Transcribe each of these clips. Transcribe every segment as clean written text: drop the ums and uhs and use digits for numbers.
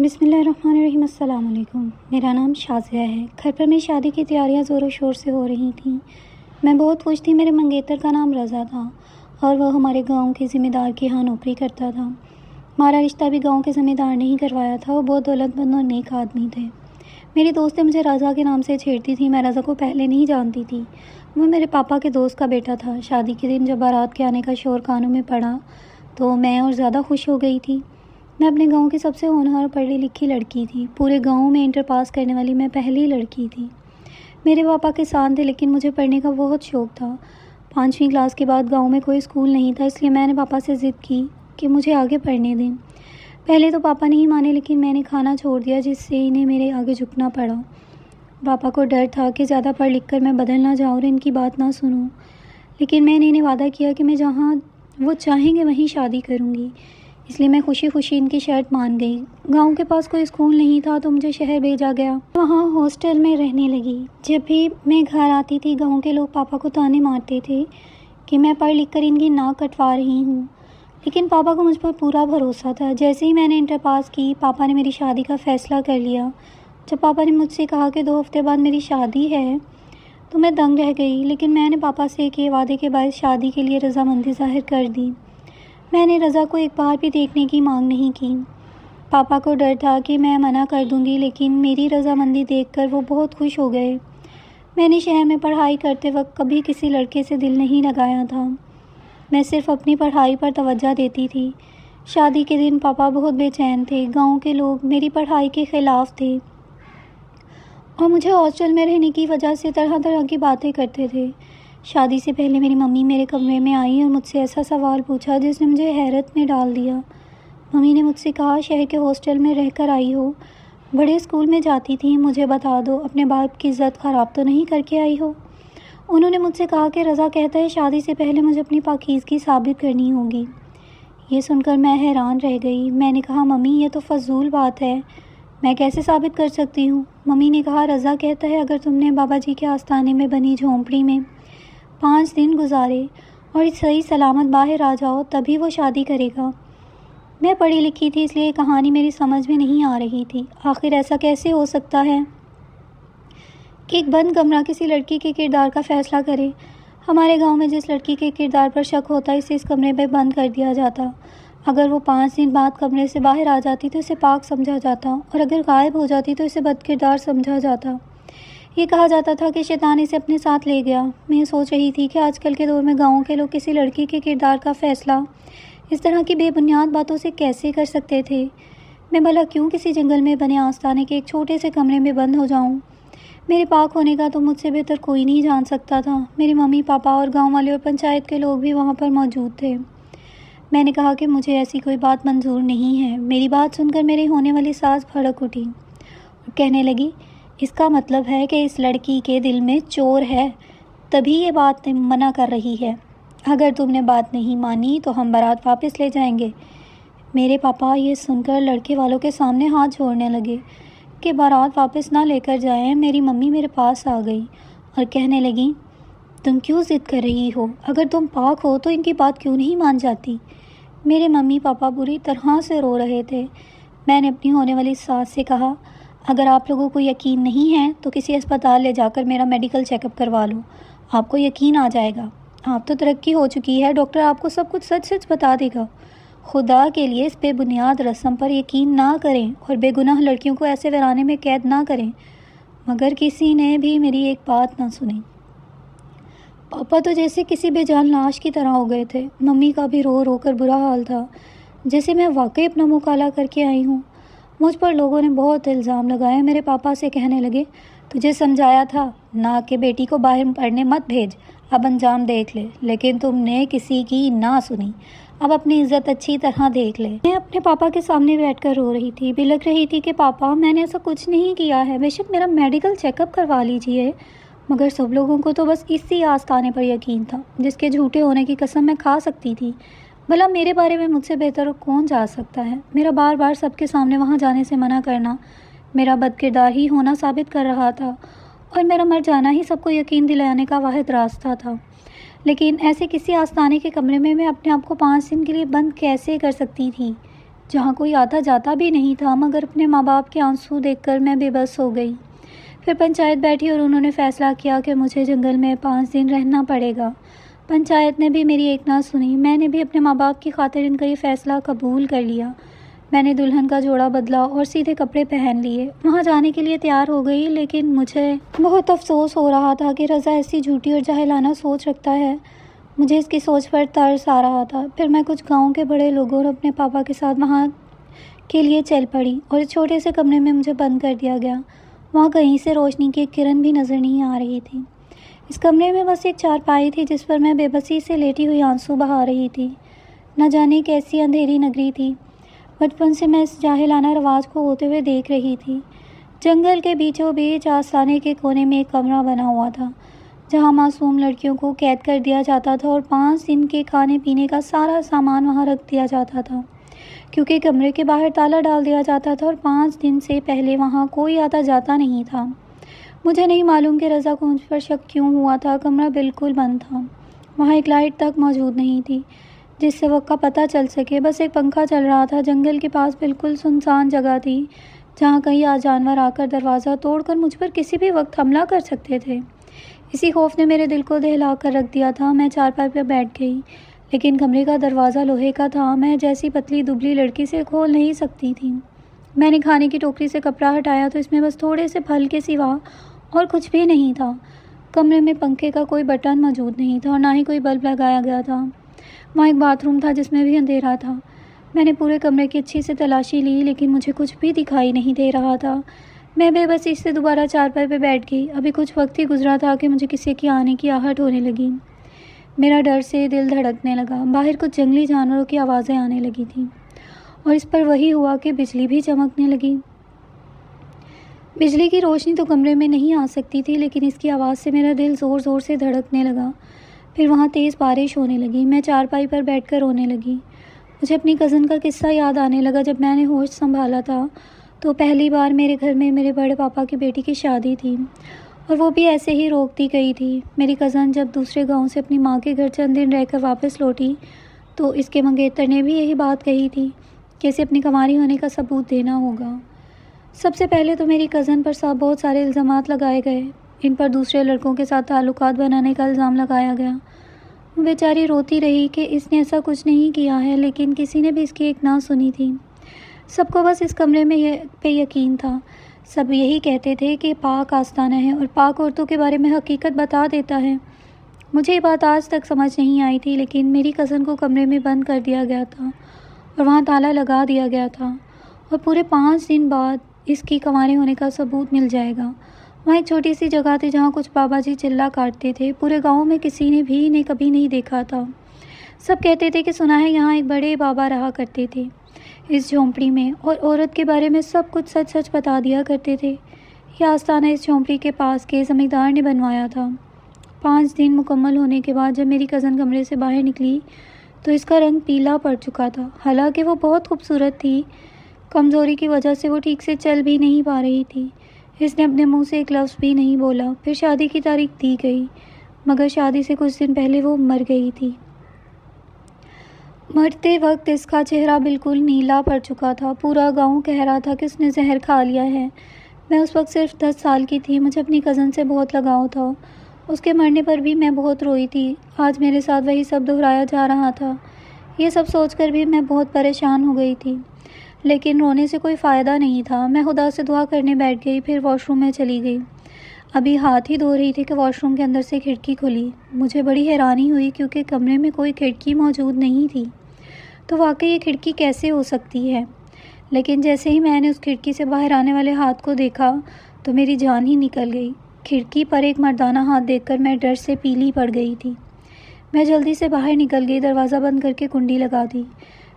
بسم اللہ الرحمن الرحیم۔ السلام علیکم۔ میرا نام شازیہ ہے۔ گھر پر میری شادی کی تیاریاں زور و شور سے ہو رہی تھیں۔ میں بہت خوش تھی۔ میرے منگیتر کا نام رضا تھا اور وہ ہمارے گاؤں کے ذمہ دار کے ہاں نوکری کرتا تھا۔ ہمارا رشتہ بھی گاؤں کے ذمہ دار نے ہی کروایا تھا۔ وہ بہت دولت مند اور نیک آدمی تھے۔ میری دوستیں مجھے رضا کے نام سے چھیڑتی تھیں۔ میں رضا کو پہلے نہیں جانتی تھی۔ وہ میرے پاپا کے دوست کا بیٹا تھا۔ شادی کے دن جب بارات کے آنے کا شور کانوں میں پڑا تو میں اور زیادہ خوش ہو گئی تھی۔ میں اپنے گاؤں کی سب سے ہونہار پڑھی لکھی لڑکی تھی۔ پورے گاؤں میں انٹر پاس کرنے والی میں پہلی لڑکی تھی۔ میرے پاپا کسان تھے لیکن مجھے پڑھنے کا بہت شوق تھا۔ 5ویں کلاس کے بعد گاؤں میں کوئی اسکول نہیں تھا، اس لیے میں نے پاپا سے ضد کی کہ مجھے آگے پڑھنے دیں۔ پہلے تو پاپا نہیں مانے لیکن میں نے کھانا چھوڑ دیا، جس سے انہیں میرے آگے جھکنا پڑا۔ پاپا کو ڈر تھا کہ زیادہ پڑھ لکھ کر میں بدل نہ جاؤں اور ان کی بات نہ سنوں، لیکن میں نے انہیں وعدہ کیا کہ میں جہاں وہ چاہیں گے وہیں شادی کروں گی، اس لیے میں خوشی خوشی ان کی شرط مان گئی۔ گاؤں کے پاس کوئی اسکول نہیں تھا تو مجھے شہر بھیجا گیا۔ وہاں ہاسٹل میں رہنے لگی۔ جب بھی میں گھر آتی تھی گاؤں کے لوگ پاپا کو طعنے مارتے تھے کہ میں پڑھ لکھ کر ان کی ناک کٹوا رہی ہوں، لیکن پاپا کو مجھ پر پورا بھروسہ تھا۔ جیسے ہی میں نے انٹر پاس کی، پاپا نے میری شادی کا فیصلہ کر لیا۔ جب پاپا نے مجھ سے کہا کہ 2 ہفتے بعد میری شادی ہے تو میں دنگ رہ گئی، لیکن میں نے پاپا سے کیے وعدے کے باعث شادی کے لیے رضامندی ظاہر کر دی۔ میں نے رضا کو ایک بار بھی دیکھنے کی مانگ نہیں کی۔ پاپا کو ڈر تھا کہ میں منع کر دوں گی، لیکن میری رضامندی دیکھ کر وہ بہت خوش ہو گئے۔ میں نے شہر میں پڑھائی کرتے وقت کبھی کسی لڑکے سے دل نہیں لگایا تھا۔ میں صرف اپنی پڑھائی پر توجہ دیتی تھی۔ شادی کے دن پاپا بہت بے چین تھے۔ گاؤں کے لوگ میری پڑھائی کے خلاف تھے اور مجھے ہاسٹل میں رہنے کی وجہ سے طرح طرح کی باتیں کرتے تھے۔ شادی سے پہلے میری ممی میرے کمرے میں آئی اور مجھ سے ایسا سوال پوچھا جس نے مجھے حیرت میں ڈال دیا۔ ممی نے مجھ سے کہا، شہر کے ہاسٹل میں رہ کر آئی ہو، بڑے اسکول میں جاتی تھی، مجھے بتا دو اپنے باپ کی عزت خراب تو نہیں کر کے آئی ہو؟ انہوں نے مجھ سے کہا کہ رضا کہتا ہے شادی سے پہلے مجھے اپنی پاکیزگی ثابت کرنی ہوگی۔ یہ سن کر میں حیران رہ گئی۔ میں نے کہا، ممی یہ تو فضول بات ہے، میں کیسے ثابت کر سکتی ہوں؟ ممی نے کہا، رضا کہتا ہے اگر تم نے بابا جی کے آستانے میں بنی جھونپڑی میں 5 دن گزارے اور صحیح سلامت باہر آ جاؤ تبھی وہ شادی کرے گا۔ میں پڑھی لکھی تھی اس لیے یہ کہانی میری سمجھ میں نہیں آ رہی تھی۔ آخر ایسا کیسے ہو سکتا ہے کہ ایک بند کمرہ کسی لڑکی کے کردار کا فیصلہ کرے؟ ہمارے گاؤں میں جس لڑکی کے کردار پر شک ہوتا اسے اس کمرے میں بند کر دیا جاتا۔ اگر وہ 5 دن بعد کمرے سے باہر آ جاتی تو اسے پاک سمجھا جاتا اور اگر غائب ہو جاتی تو اسے بد کردار سمجھا جاتا۔ یہ کہا جاتا تھا کہ شیطان اسے اپنے ساتھ لے گیا۔ میں سوچ رہی تھی کہ آج کل کے دور میں گاؤں کے لوگ کسی لڑکی کے کردار کا فیصلہ اس طرح کی بے بنیاد باتوں سے کیسے کر سکتے تھے؟ میں بھلا کیوں کسی جنگل میں بنے آستانے کے ایک چھوٹے سے کمرے میں بند ہو جاؤں؟ میرے پاک ہونے کا تو مجھ سے بہتر کوئی نہیں جان سکتا تھا۔ میری ممی پاپا اور گاؤں والے اور پنچایت کے لوگ بھی وہاں پر موجود تھے۔ میں نے کہا کہ مجھے ایسی کوئی بات منظور نہیں ہے۔ میری بات سن کر میری ہونے والی ساس بھڑک اٹھی اور کہنے لگی، اس کا مطلب ہے کہ اس لڑکی کے دل میں چور ہے، تبھی یہ بات منع کر رہی ہے۔ اگر تم نے بات نہیں مانی تو ہم بارات واپس لے جائیں گے۔ میرے پاپا یہ سن کر لڑکے والوں کے سامنے ہاتھ جوڑنے لگے کہ بارات واپس نہ لے کر جائیں۔ میری ممی میرے پاس آ گئی اور کہنے لگی، تم کیوں ضد کر رہی ہو؟ اگر تم پاک ہو تو ان کی بات کیوں نہیں مان جاتی؟ میرے ممی پاپا بری طرح سے رو رہے تھے۔ میں نے اپنی ہونے والی ساس سے کہا، اگر آپ لوگوں کو یقین نہیں ہے تو کسی اسپتال لے جا کر میرا میڈیکل چیک اپ کروا لو، آپ کو یقین آ جائے گا۔ آپ تو ترقی ہو چکی ہے، ڈاکٹر آپ کو سب کچھ سچ سچ بتا دے گا۔ خدا کے لیے اس بے بنیاد رسم پر یقین نہ کریں اور بے گناہ لڑکیوں کو ایسے ویرانے میں قید نہ کریں۔ مگر کسی نے بھی میری ایک بات نہ سنی۔ پاپا تو جیسے کسی بے جان لاش کی طرح ہو گئے تھے۔ ممی کا بھی رو رو کر برا حال تھا، جیسے میں واقعی اپنا منہ کالا کر کے آئی ہوں۔ مجھ پر لوگوں نے بہت الزام لگائے۔ میرے پاپا سے کہنے لگے، تجھے سمجھایا تھا نہ کہ بیٹی کو باہر پڑھنے مت بھیج، اب انجام دیکھ لے، لیکن تم نے کسی کی نہ سنی۔ اب اپنی عزت اچھی طرح دیکھ لے۔ میں اپنے پاپا کے سامنے بیٹھ کر رو رہی تھی، بلک رہی تھی کہ پاپا میں نے ایسا کچھ نہیں کیا ہے، بے شک میرا میڈیکل چیک اپ کروا لیجیے۔ مگر سب لوگوں کو تو بس اسی آستانے پر یقین تھا جس کے جھوٹے ہونے کی قسم میں کھا سکتی تھی۔ بھلا میرے بارے میں مجھ سے بہتر کون جا سکتا ہے؟ میرا بار بار سب کے سامنے وہاں جانے سے منع کرنا میرا بد کردار ہی ہونا ثابت کر رہا تھا اور میرا مر جانا ہی سب کو یقین دلانے کا واحد راستہ تھا۔ لیکن ایسے کسی آستانے کے کمرے میں اپنے آپ کو 5 دن کے لیے بند کیسے کر سکتی تھی؟ جہاں کوئی آتا جاتا بھی نہیں تھا، مگر اپنے ماں باپ کے آنسو دیکھ کر میں بے بس ہو گئی۔ پھر پنچایت بیٹھی اور انہوں نے فیصلہ کیا کہ مجھے جنگل میں 5 دن رہنا پڑے گا۔ پنچایت نے بھی میری ایک نہ سنی۔ میں نے بھی اپنے ماں باپ کی خاطر ان کا یہ فیصلہ قبول کر لیا۔ میں نے دلہن کا جوڑا بدلا اور سیدھے کپڑے پہن لیے۔ وہاں جانے کے لیے تیار ہو گئی، لیکن مجھے بہت افسوس ہو رہا تھا کہ رضا ایسی جھوٹی اور جاہلانہ سوچ رکھتا ہے۔ مجھے اس کی سوچ پر ترس آ رہا تھا۔ پھر میں کچھ گاؤں کے بڑے لوگوں اور اپنے پاپا کے ساتھ وہاں کے لیے چل پڑی اور اس چھوٹے سے کمرے میں مجھے بند کر دیا گیا۔ وہاں کہیں سے روشنی کی ایک کرن بھی نظر نہیں آ رہی تھی۔ اس کمرے میں بس ایک چارپائی تھی جس پر میں بے بسی سے لیٹی ہوئی آنسو بہا رہی تھی۔ نہ جانے کیسی اندھیری نگری تھی۔ بچپن سے میں اس جاہلانہ رواج کو ہوتے ہوئے دیکھ رہی تھی۔ جنگل کے بیچوں بیچ آستانے کے کونے میں ایک کمرہ بنا ہوا تھا جہاں معصوم لڑکیوں کو قید کر دیا جاتا تھا اور 5 دن کے کھانے پینے کا سارا سامان وہاں رکھ دیا جاتا تھا، کیونکہ کمرے کے باہر تالا ڈال دیا جاتا تھا اور 5 دن سے پہلے وہاں کوئی آتا جاتا نہیں تھا۔ مجھے نہیں معلوم کہ رضا کو مجھ پر شک کیوں ہوا تھا۔ کمرہ بالکل بند تھا۔ وہاں ایک لائٹ تک موجود نہیں تھی جس سے وقت کا پتہ چل سکے۔ بس ایک پنکھا چل رہا تھا۔ جنگل کے پاس بالکل سنسان جگہ تھی جہاں کئی جانور آ کر دروازہ توڑ کر مجھ پر کسی بھی وقت حملہ کر سکتے تھے۔ اسی خوف نے میرے دل کو دہلا کر رکھ دیا تھا۔ میں چارپائی پر بیٹھ گئی، لیکن کمرے کا دروازہ لوہے کا تھا۔ میں جیسی پتلی دبلی لڑکی سے کھول نہیں سکتی تھی۔ میں نے کھانے کی ٹوکری سے کپڑا ہٹایا تو اس میں بس تھوڑے سے پھل کے سوا اور کچھ بھی نہیں تھا۔ کمرے میں پنکھے کا کوئی بٹن موجود نہیں تھا اور نہ ہی کوئی بلب لگایا گیا تھا۔ وہاں ایک باتھ روم تھا جس میں بھی اندھیرا تھا۔ میں نے پورے کمرے کی اچھی سے تلاشی لی، لیکن مجھے کچھ بھی دکھائی نہیں دے رہا تھا۔ میں بے بسی سے دوبارہ چارپائی پہ بیٹھ گئی۔ ابھی کچھ وقت ہی گزرا تھا کہ مجھے کسی کے آنے کی آہٹ ہونے لگی۔ میرا ڈر سے دل دھڑکنے لگا۔ باہر کچھ جنگلی جانوروں کی آوازیں آنے لگی تھیں اور اس پر وہی ہوا کہ بجلی بھی چمکنے لگی۔ بجلی کی روشنی تو کمرے میں نہیں آ سکتی تھی، لیکن اس کی آواز سے میرا دل زور زور سے دھڑکنے لگا۔ پھر وہاں تیز بارش ہونے لگی۔ میں چارپائی پر بیٹھ کر رونے لگی۔ مجھے اپنی کزن کا قصہ یاد آنے لگا۔ جب میں نے ہوش سنبھالا تھا تو پہلی بار میرے گھر میں میرے بڑے پاپا کی بیٹی کی شادی تھی اور وہ بھی ایسے ہی روک دی گئی تھی۔ میری کزن جب دوسرے گاؤں سے اپنی ماں کے گھر چند دن رہ کر واپس لوٹی تو اس کے منگیتر نے بھی یہی بات کہی تھی کہ اسے اپنی کنواری ہونے کا ثبوت دینا ہوگا۔ سب سے پہلے تو میری کزن پر بہت سارے الزامات لگائے گئے۔ ان پر دوسرے لڑکوں کے ساتھ تعلقات بنانے کا الزام لگایا گیا۔ وہ بیچاری روتی رہی کہ اس نے ایسا کچھ نہیں کیا ہے، لیکن کسی نے بھی اس کی ایک نہ سنی تھی۔ سب کو بس اس کمرے میں پہ یقین تھا۔ سب یہی کہتے تھے کہ پاک آستانہ ہے اور پاک عورتوں کے بارے میں حقیقت بتا دیتا ہے۔ مجھے یہ بات آج تک سمجھ نہیں آئی تھی، لیکن میری کزن کو کمرے میں بند کر دیا گیا تھا اور وہاں تالا لگا دیا گیا تھا اور پورے 5 دن بعد اس کی کنواری ہونے کا ثبوت مل جائے گا۔ وہاں ایک چھوٹی سی جگہ تھی جہاں کچھ بابا جی چلا کاٹتے تھے۔ پورے گاؤں میں کسی نے بھی کبھی نہیں دیکھا تھا۔ سب کہتے تھے کہ سنا ہے یہاں ایک بڑے بابا رہا کرتے تھے اس جھونپڑی میں، اور عورت کے بارے میں سب کچھ سچ سچ بتا دیا کرتے تھے۔ یہ آستانہ اس جھونپڑی کے پاس کے زمیندار نے بنوایا تھا۔ 5 دن مکمل ہونے کے بعد جب میری کزن کمرے سے باہر نکلی تو اس کا رنگ پیلا پڑ چکا تھا۔ حالانکہ وہ بہت خوبصورت تھی، کمزوری کی وجہ سے وہ ٹھیک سے چل بھی نہیں پا رہی تھی۔ اس نے اپنے منہ سے ایک لفظ بھی نہیں بولا۔ پھر شادی کی تاریخ دی گئی، مگر شادی سے کچھ دن پہلے وہ مر گئی تھی۔ مرتے وقت اس کا چہرہ بالکل نیلا پڑ چکا تھا۔ پورا گاؤں کہہ رہا تھا کہ اس نے زہر کھا لیا ہے۔ میں اس وقت صرف 10 سال کی تھی۔ مجھے اپنی کزن سے بہت لگاؤ تھا۔ اس کے مرنے پر بھی میں بہت روئی تھی۔ آج میرے ساتھ وہی سب دہرایا جا رہا تھا۔ یہ سب سوچ کر بھی میں بہت پریشان ہو گئی تھی، لیکن رونے سے کوئی فائدہ نہیں تھا۔ میں خدا سے دعا کرنے بیٹھ گئی، پھر واش روم میں چلی گئی۔ ابھی ہاتھ ہی دھو رہی تھی کہ واش روم کے اندر سے کھڑکی کھلی۔ مجھے بڑی حیرانی ہوئی کیونکہ کمرے میں کوئی کھڑکی موجود نہیں تھی۔ تو واقعی یہ کھڑکی کیسے ہو سکتی ہے؟ لیکن جیسے ہی میں نے اس کھڑکی سے باہر آنے والے ہاتھ کو دیکھا تو میری جان ہی نکل گئی۔ کھڑکی پر ایک مردانہ ہاتھ دیکھ کر میں ڈر سے پیلی پڑ گئی تھی۔ میں جلدی سے باہر نکل گئی، دروازہ بند کر کے کنڈی لگا دی۔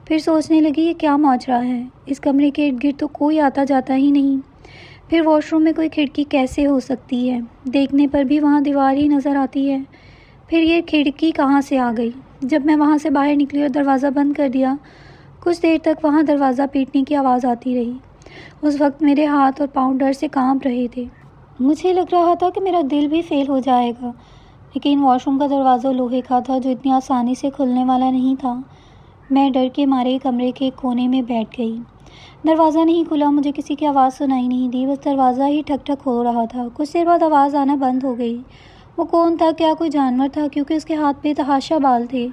پھر سوچنے لگی یہ کیا ماجرا ہے؟ اس کمرے کے ارد گرد تو کوئی آتا جاتا ہی نہیں۔ پھر واش روم میں کوئی کھڑکی کیسے ہو سکتی ہے؟ دیکھنے پر بھی وہاں دیوار ہی نظر آتی ہے۔ پھر یہ کھڑکی کہاں سے آ گئی؟ جب میں وہاں سے باہر نکلی اور دروازہ بند کر دیا، کچھ دیر تک وہاں دروازہ پیٹنے کی آواز آتی رہی۔ اس وقت میرے ہاتھ اور پاؤں ڈر سے کانپ رہے تھے۔ مجھے لگ رہا تھا کہ میرا دل بھی فیل ہو جائے گا، لیکن واش روم کا دروازہ لوہے کا تھا جو اتنی آسانی سے کھلنے والا نہیں تھا۔ میں ڈر کے مارے کمرے کے کونے میں بیٹھ گئی۔ دروازہ نہیں کھلا، مجھے کسی کی آواز سنائی نہیں دی، بس دروازہ ہی ٹھک ٹھک ہو رہا تھا۔ کچھ دیر بعد آواز آنا بند ہو گئی۔ وہ کون تھا؟ کیا کوئی جانور تھا؟ کیونکہ اس کے ہاتھ پہ تحاشا بال تھے۔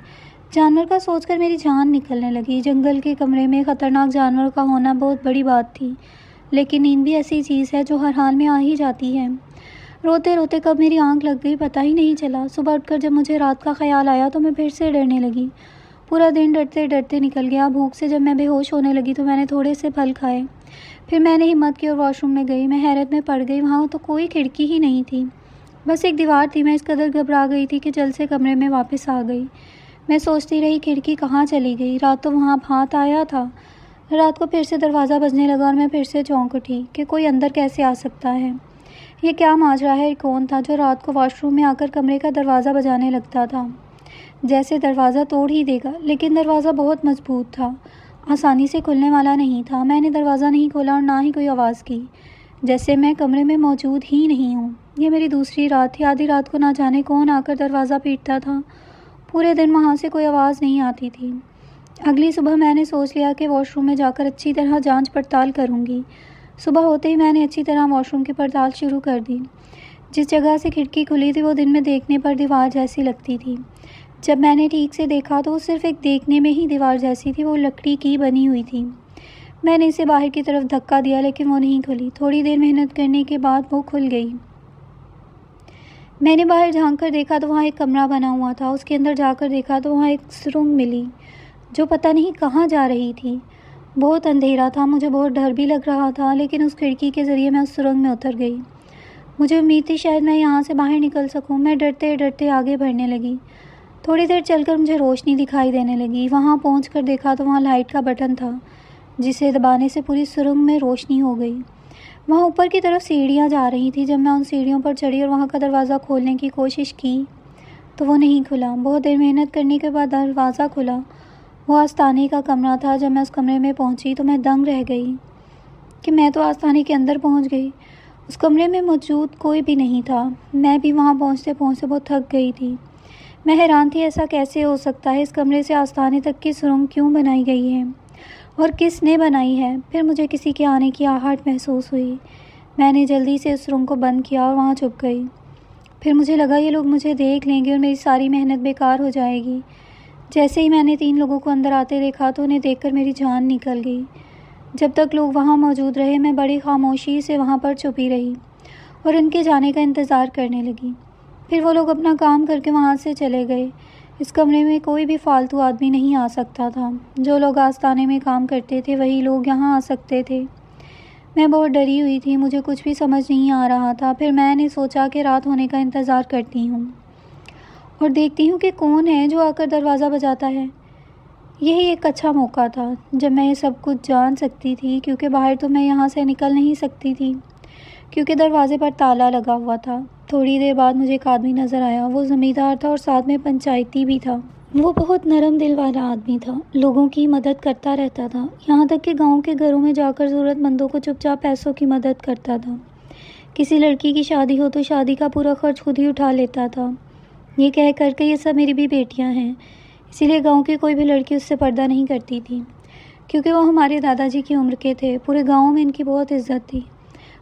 جانور کا سوچ کر میری جان نکلنے لگی۔ جنگل کے کمرے میں خطرناک جانور کا ہونا بہت بڑی بات تھی، لیکن نیند بھی ایسی چیز ہے جو ہر حال میں آ ہی جاتی ہے۔ روتے روتے کب میری آنکھ لگ گئی پتہ ہی نہیں چلا۔ صبح اٹھ کر جب مجھے رات کا خیال آیا تو میں پھر سے ڈرنے لگی۔ پورا دن ڈرتے ڈرتے نکل گیا۔ بھوک سے جب میں بے ہوش ہونے لگی تو میں نے تھوڑے سے پھل کھائے۔ پھر میں نے ہمت کی اور واش روم میں گئی۔ میں حیرت میں پڑ گئی، وہاں تو کوئی کھڑکی ہی نہیں تھی، بس ایک دیوار تھی۔ میں اس قدر گھبرا گئی تھی کہ جلد سے کمرے میں واپس آ گئی۔ میں سوچتی رہی کھڑکی کہاں چلی گئی، رات تو وہاں ہاتھ آیا تھا۔ رات کو پھر سے دروازہ بجنے لگا اور میں پھر سے چونک اٹھی کہ کوئی اندر کیسے آ سکتا ہے۔ یہ کیا ماجرا ہے؟ کون تھا جو رات کو واش روم میں آ کر کمرے کا دروازہ بجانے لگتا تھا جیسے دروازہ توڑ ہی دے گا؟ لیکن دروازہ بہت مضبوط تھا، آسانی سے کھلنے والا نہیں تھا۔ میں نے دروازہ نہیں کھولا اور نہ ہی کوئی آواز کی، جیسے میں کمرے میں موجود ہی نہیں ہوں۔ یہ میری دوسری رات تھی۔ آدھی رات کو نہ جانے کون آ کر دروازہ پیٹتا تھا۔ پورے دن وہاں سے کوئی آواز نہیں آتی تھی۔ اگلی صبح میں نے سوچ لیا کہ واش روم میں جا کر اچھی طرح جانچ پڑتال کروں گی۔ صبح ہوتے ہی میں نے اچھی طرح واش روم کی پڑتال شروع کر دی۔ جس جگہ سے کھڑکی کھلی تھی وہ دن میں دیکھنے پر دیوار جیسی لگتی تھی۔ جب میں نے ٹھیک سے دیکھا تو وہ صرف ایک دیکھنے میں ہی دیوار جیسی تھی۔ وہ لکڑی کی بنی ہوئی تھی۔ میں نے اسے باہر کی طرف دھکا دیا لیکن وہ نہیں کھلی۔ تھوڑی دیر محنت کرنے کے بعد وہ کھل گئی۔ میں نے باہر جھانک کر دیکھا تو وہاں ایک کمرہ بنا ہوا تھا۔ اس کے اندر جا کر دیکھا تو وہاں ایک سرنگ ملی جو پتہ نہیں کہاں جا رہی تھی۔ بہت اندھیرا تھا، مجھے بہت ڈر بھی لگ رہا تھا، لیکن اس کھڑکی کے ذریعے میں اس سرنگ میں اتر گئی۔ مجھے امید تھی شاید میں یہاں سے باہر نکل سکوں۔ میں ڈرتے ڈرتے آگے بڑھنے لگی۔ تھوڑی دیر چل کر مجھے روشنی دکھائی دینے لگی۔ وہاں پہنچ کر دیکھا تو وہاں لائٹ کا بٹن تھا جسے دبانے سے پوری سرنگ میں روشنی ہو گئی۔ وہاں اوپر کی طرف سیڑھیاں جا رہی تھیں۔ جب میں ان سیڑھیوں پر چڑھی اور وہاں کا دروازہ کھولنے کی کوشش کی تو وہ نہیں کھلا۔ بہت دیر محنت کرنے کے بعد دروازہ کھلا۔ وہ آستانے کا کمرہ تھا۔ جب میں اس کمرے میں پہنچی تو میں دنگ رہ گئی کہ میں تو آستانے کے اندر پہنچ گئی۔ اس کمرے میں موجود کوئی بھی نہیں تھا۔ میں بھی وہاں پہنچتے پہنچتے بہت تھک گئی تھی۔ میں حیران تھی ایسا کیسے ہو سکتا ہے؟ اس کمرے سے آستانے تک کی سرنگ کیوں بنائی گئی ہے اور کس نے بنائی ہے؟ پھر مجھے کسی کے آنے کی آہٹ محسوس ہوئی۔ میں نے جلدی سے اس سرنگ کو بند کیا اور وہاں چھپ گئی۔ پھر مجھے لگا یہ لوگ مجھے دیکھ لیں گے اور میری ساری محنت بیکار ہو جائے گی۔ جیسے ہی میں نے 3 لوگوں کو اندر آتے دیکھا تو انہیں دیکھ کر میری جان نکل گئی۔ جب تک لوگ وہاں موجود رہے میں بڑی خاموشی سے وہاں پر چھپی رہی اور ان کے جانے کا انتظار کرنے لگی۔ پھر وہ لوگ اپنا کام کر کے وہاں سے چلے گئے۔ اس کمرے میں کوئی بھی فالتو آدمی نہیں آ سکتا تھا۔ جو لوگ آستانے میں کام کرتے تھے وہی لوگ یہاں آ سکتے تھے۔ میں بہت ڈری ہوئی تھی، مجھے کچھ بھی سمجھ نہیں آ رہا تھا۔ پھر میں نے سوچا کہ رات ہونے کا انتظار کرتی ہوں اور دیکھتی ہوں کہ کون ہے جو آ کر دروازہ بجاتا ہے۔ یہی ایک اچھا موقع تھا جب میں یہ سب کچھ جان سکتی تھی، کیونکہ باہر تو میں یہاں سے نکل نہیں سکتی تھی کیونکہ دروازے پر تالا لگا ہوا تھا۔ تھوڑی دیر بعد مجھے ایک آدمی نظر آیا۔ وہ زمیندار تھا اور ساتھ میں پنچایتی بھی تھا۔ وہ بہت نرم دل والا آدمی تھا، لوگوں کی مدد کرتا رہتا تھا، یہاں تک کہ گاؤں کے گھروں میں جا کر ضرورت مندوں کو چپ چاپ پیسوں کی مدد کرتا تھا۔ کسی لڑکی کی شادی ہو تو شادی کا پورا خرچ خود ہی اٹھا لیتا تھا، یہ کہہ کر کہ یہ سب میری بھی بیٹیاں ہیں، اسی لیے گاؤں کی کوئی بھی لڑکی اس سے پردہ نہیں کرتی تھی کیونکہ وہ ہمارے دادا جی کی عمر کے تھے۔ پورے گاؤں میں ان کی بہت عزت تھی،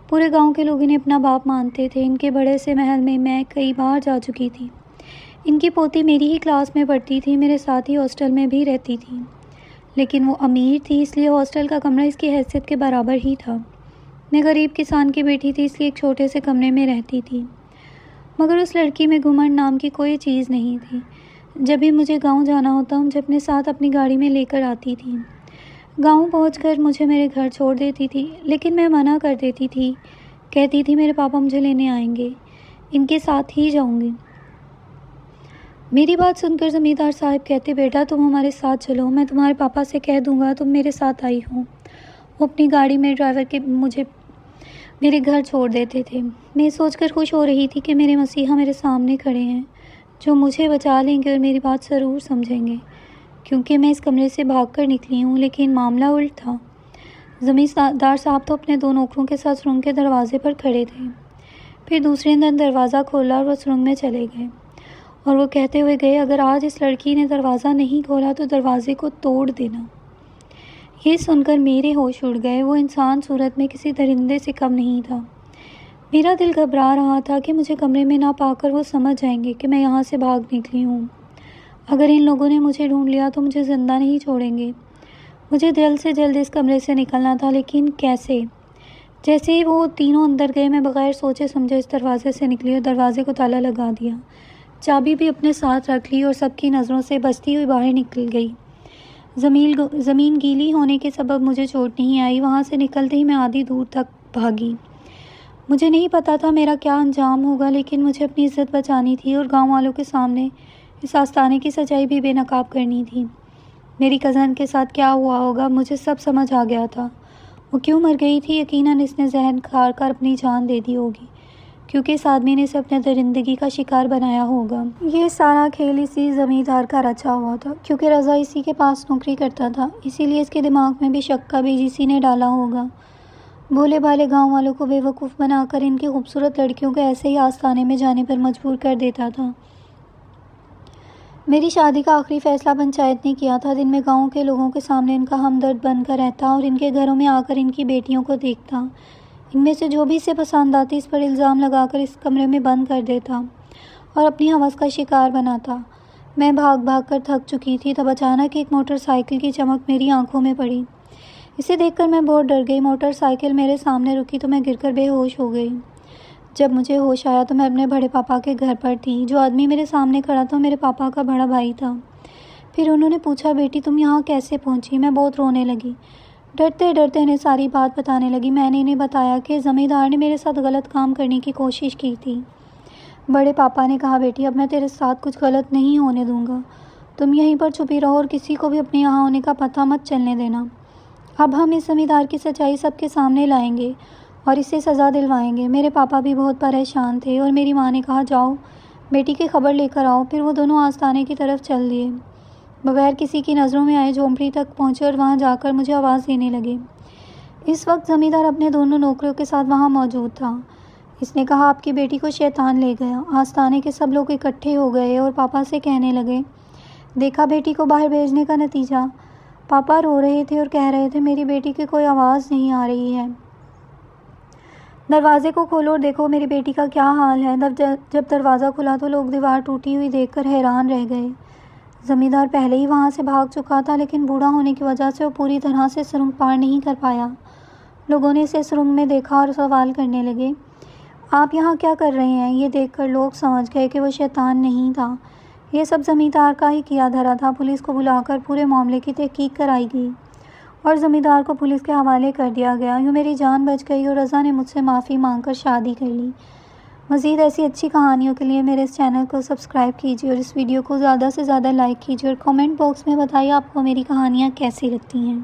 پورے گاؤں کے لوگ انہیں اپنا باپ مانتے تھے۔ ان کے بڑے سے محل میں کئی بار جا چکی تھی۔ ان کی پوتی میری ہی کلاس میں پڑھتی تھی، میرے ساتھ ہی ہاسٹل میں بھی رہتی تھی، لیکن وہ امیر تھی اس لیے ہاسٹل کا کمرہ اس کی حیثیت کے برابر ہی تھا۔ میں غریب کسان کی بیٹی تھی اس لیے ایک چھوٹے سے کمرے میں رہتی تھی، مگر اس لڑکی میں گھمنڈ نام کی کوئی چیز نہیں تھی۔ جب بھی مجھے گاؤں جانا ہوتا مجھے اپنے ساتھ اپنی گاڑی میں لے کر آتی تھی۔ گاؤں پہنچ کر مجھے میرے گھر چھوڑ دیتی تھی، لیکن میں منع کر دیتی تھی، کہتی تھی میرے پاپا مجھے لینے آئیں گے، ان کے ساتھ ہی جاؤں گی۔ میری بات سن کر زمیندار صاحب کہتے بیٹا تم ہمارے ساتھ چلو، میں تمہارے پاپا سے کہہ دوں گا تم میرے ساتھ آئی ہو۔ وہ اپنی گاڑی میں ڈرائیور کے مجھے میرے گھر چھوڑ دیتے تھے۔ میں سوچ کر خوش ہو رہی تھی کہ میرے مسیحا میرے سامنے کھڑے ہیں جو مجھے بچا لیں گے اور میری بات ضرور سمجھیں گے، کیونکہ میں اس کمرے سے بھاگ کر نکلی ہوں۔ لیکن معاملہ الٹ تھا۔ زمیندار صاحب تو اپنے 2 نوکروں کے ساتھ سرنگ کے دروازے پر کھڑے تھے۔ پھر دوسرے دن دروازہ کھولا اور وہ سرنگ میں چلے گئے اور وہ کہتے ہوئے گئے، اگر آج اس لڑکی نے دروازہ نہیں کھولا تو دروازے کو توڑ دینا۔ یہ سن کر میرے ہوش اڑ گئے۔ وہ انسان صورت میں کسی درندے سے کم نہیں تھا۔ میرا دل گھبرا رہا تھا کہ مجھے کمرے میں نہ پا کر وہ سمجھ جائیں گے کہ میں یہاں سے بھاگ نکلی ہوں۔ اگر ان لوگوں نے مجھے ڈھونڈ لیا تو مجھے زندہ نہیں چھوڑیں گے۔ مجھے جلد سے جلد اس کمرے سے نکلنا تھا، لیکن کیسے؟ جیسے ہی وہ تینوں اندر گئے، میں بغیر سوچے سمجھے اس دروازے سے نکلی اور دروازے کو تالا لگا دیا۔ چابی بھی اپنے ساتھ رکھ لی اور سب کی نظروں سے بچتی ہوئی باہر نکل گئی۔ زمین گیلی ہونے کے سبب مجھے چوٹ نہیں آئی۔ وہاں سے نکلتے ہی میں آدھی دور تک بھاگی۔ مجھے نہیں پتا تھا میرا کیا انجام ہوگا، لیکن مجھے اپنی عزت بچانی تھی اور گاؤں والوں کے سامنے اس آستانے کی سچائی بھی بے نقاب کرنی تھی۔ میری کزن کے ساتھ کیا ہوا ہوگا، مجھے سب سمجھ آ گیا تھا۔ وہ کیوں مر گئی تھی؟ یقیناً اس نے زہر کھا کر اپنی جان دے دی ہوگی، کیونکہ اس آدمی نے اسے اپنے درندگی کا شکار بنایا ہوگا۔ یہ سارا کھیل اسی زمیندار کا رچا ہوا تھا، کیونکہ رضا اسی کے پاس نوکری کرتا تھا، اسی لیے اس کے دماغ میں بھی شک کا بیج اسی نے ڈالا ہوگا۔ بھولے بھالے گاؤں والوں کو بے وقوف بنا کر ان کی خوبصورت لڑکیوں کو ایسے ہی آستانے میں جانے پر مجبور کر دیتا تھا۔ میری شادی کا آخری فیصلہ پنچایت نے کیا تھا۔ دن میں گاؤں کے لوگوں کے سامنے ان کا ہمدرد بن کر رہتا اور ان کے گھروں میں آ کر ان کی بیٹیوں کو دیکھتا۔ ان میں سے جو بھی اسے پسند آتی اس پر الزام لگا کر اس کمرے میں بند کر دیتا اور اپنی ہوس کا شکار بناتا۔ میں بھاگ بھاگ کر تھک چکی تھی، تب اچانک ایک موٹر سائیکل کی چمک میری آنکھوں میں پڑی۔ اسے دیکھ کر میں بہت ڈر گئی۔ موٹر سائیکل میرے سامنے رکی تو میں گر کر بے ہوش ہو گئی۔ جب مجھے ہوش آیا تو میں اپنے بڑے پاپا کے گھر پر تھی۔ جو آدمی میرے سامنے کھڑا تھا میرے پاپا کا بڑا بھائی تھا۔ پھر انہوں نے پوچھا، بیٹی تم یہاں کیسے پہنچی؟ میں بہت رونے لگی، ڈرتے ڈرتے انہیں ساری بات بتانے لگی۔ میں نے انہیں بتایا کہ زمیندار نے میرے ساتھ غلط کام کرنے کی کوشش کی تھی۔ بڑے پاپا نے کہا، بیٹی اب میں تیرے ساتھ کچھ غلط نہیں ہونے دوں گا، تم یہیں پر چھپی رہو اور کسی کو بھی اپنے یہاں ہونے کا پتہ مت چلنے دینا۔ اب ہم اس زمیندار کی سچائی سب کے سامنے لائیں گے اور اسے سزا دلوائیں گے۔ میرے پاپا بھی بہت پریشان تھے اور میری ماں نے کہا، جاؤ بیٹی کی خبر لے کر آؤ۔ پھر وہ دونوں آستانے کی طرف چل دیے، بغیر کسی کی نظروں میں آئے جھونپڑی تک پہنچے اور وہاں جا کر مجھے آواز دینے لگے۔ اس وقت زمیندار اپنے دونوں نوکروں کے ساتھ وہاں موجود تھا۔ اس نے کہا، آپ کی بیٹی کو شیطان لے گیا۔ آستانے کے سب لوگ اکٹھے ہو گئے اور پاپا سے کہنے لگے، دیکھا بیٹی کو باہر بھیجنے کا نتیجہ؟ پاپا رو رہے تھے اور کہہ رہے تھے، میری بیٹی کی کوئی آواز نہیں آ رہی ہے، دروازے کو کھولو اور دیکھو میری بیٹی کا کیا حال ہے۔ جب دروازہ کھلا تو لوگ دیوار ٹوٹی ہوئی دیکھ کر حیران رہ گئے۔ زمیندار پہلے ہی وہاں سے بھاگ چکا تھا، لیکن بوڑھا ہونے کی وجہ سے وہ پوری طرح سے سرنگ پار نہیں کر پایا۔ لوگوں نے اسے سرنگ میں دیکھا اور سوال کرنے لگے، آپ یہاں کیا کر رہے ہیں؟ یہ دیکھ کر لوگ سمجھ گئے کہ وہ شیطان نہیں تھا، یہ سب زمیندار کا ہی کیا دھرا تھا۔ پولیس کو بلا کر پورے معاملے کی تحقیق کرائی گئی اور زمیندار کو پولیس کے حوالے کر دیا گیا۔ یوں میری جان بچ گئی اور رضا نے مجھ سے معافی مانگ کر شادی کر لی۔ مزید ایسی اچھی کہانیوں کے لیے میرے اس چینل کو سبسکرائب کیجیے اور اس ویڈیو کو زیادہ سے زیادہ لائک کیجیے اور کمنٹ باکس میں بتائیے آپ کو میری کہانیاں کیسی لگتی ہیں۔